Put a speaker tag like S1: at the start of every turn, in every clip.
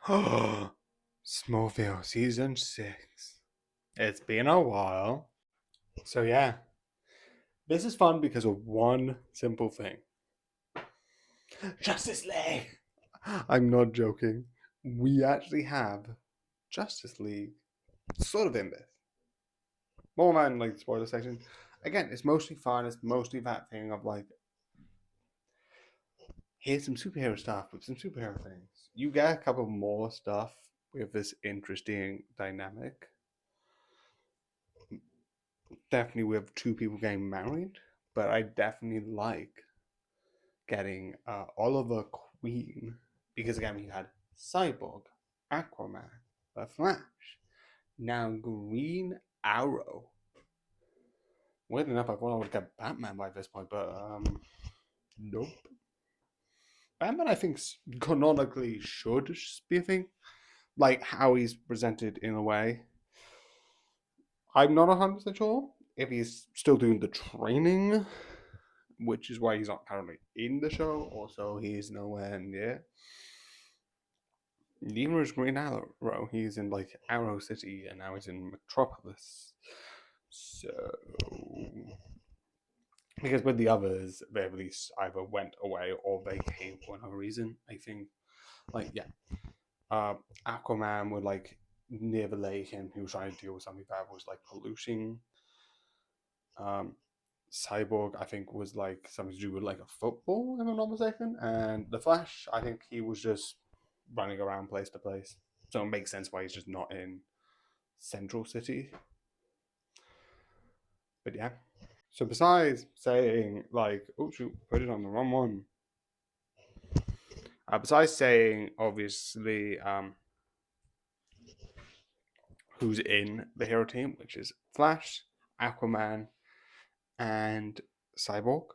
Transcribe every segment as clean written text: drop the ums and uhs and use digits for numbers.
S1: Smallville season 6. It's been a while. So, yeah, this is fun because of one simple thing Justice League! I'm not joking. We actually have Justice League sort of in this. More than like the spoiler section. Again, it's mostly fun. It's mostly that thing of like, here's some superhero stuff with some superhero things. You get a couple more stuff with this interesting dynamic. Definitely with two people getting married, but I definitely like getting Oliver Queen because again we had Cyborg, Aquaman, The Flash, now Green Arrow. Weird enough, I thought I would get Batman by this point, but nope. Batman, I think, canonically should be a thing, like how he's presented in a way. I'm not 100% sure if he's still doing the training, which is why he's not currently in the show. Also, he's nowhere near. Neither is Green Arrow. He's in like Arrow City, and now he's in Metropolis. So, because with the others, they at least either went away or they came for no reason. I think, like yeah, Aquaman would like near the lake, and he was trying to deal with something that was like pollution. Um, Cyborg, I think, was like something to do with like a football, if I'm not mistaken. And the Flash, I think he was just running around place to place. So it makes sense why he's just not in Central City. But yeah. So besides saying like, oh shoot, put it on the wrong one. Besides saying obviously who's in the hero team, which is Flash, Aquaman, and Cyborg.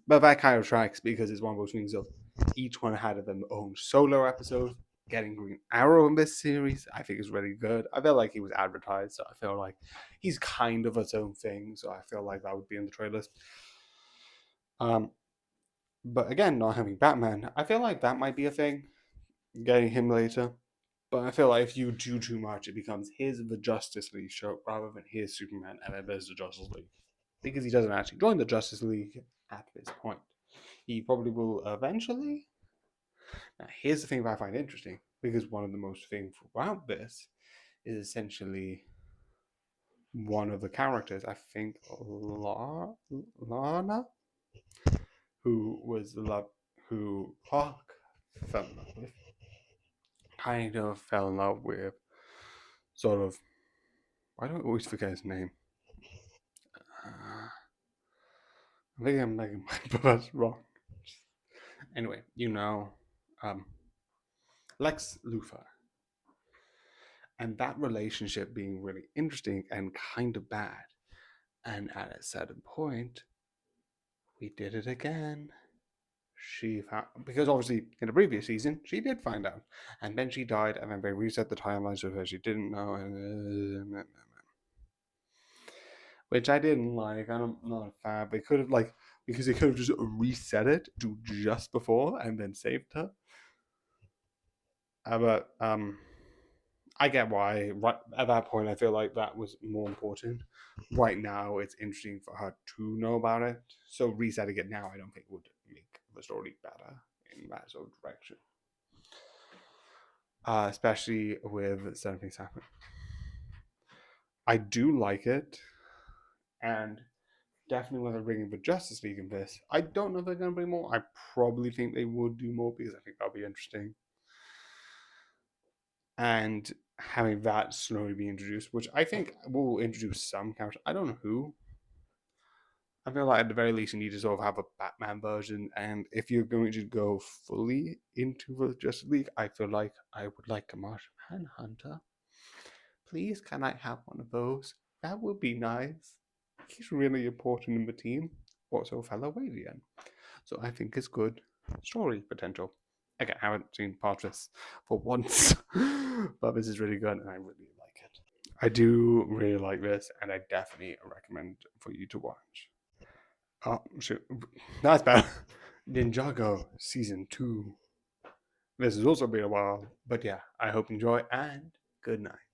S1: But that kind of tracks because it's one of those things of each one had their own solo episode. Getting Green Arrow in this series, I think is really good. I feel like he was advertised, so I feel like he's kind of its own thing. So I feel like that would be in the trailers. Um, but again, not having Batman, I feel like that might be a thing. Getting him later, but I feel like if you do too much, it becomes his the Justice League show rather than his Superman, and then there's the Justice League because he doesn't actually join the Justice League at this point. He probably will eventually. Now, here's the thing that I find interesting because one of the most things throughout this is essentially one of the characters. I think Lana, who was the love, who Clark fell in love with, kind of fell in love with, sort of. Why do I always forget his name? I think I'm making my buzz wrong. Anyway, um, Lex Luthor. And that relationship being really interesting and kind of bad. And at a certain point, we did it again. She found, because obviously in the previous season she did find out, and then she died, and then they reset the timeline so her she didn't know, and which I didn't like. I'm not a fan. They could have like because they could have just reset it to just before and then saved her. But I get why. Right at that point, I feel like that was more important. Right now, it's interesting for her to know about it. So resetting it now, I don't think would make the story better in that sort of direction. Especially with certain things happening. I do like it, and definitely when they're bringing the Justice League in this, I don't know if they're going to bring more. I probably think they would do more because I think that'll be interesting. And having that slowly be introduced, which I think will introduce some characters. I don't know who. I feel like at the very least you need to sort of have a Batman version, and if you're going to go fully into the Justice League, I feel like I would like a Martian Manhunter. Please, can I have one of those? That would be nice. He's really important in the team. Also, a fellow Wadian. So I think it's good story potential. Okay, I haven't seen part of this for once, but this is really good and I really like it. I do really like this and I definitely recommend for you to watch. Oh, shoot. That's better. Ninjago Season 2. This has also been a while, but yeah, I hope you enjoy and good night.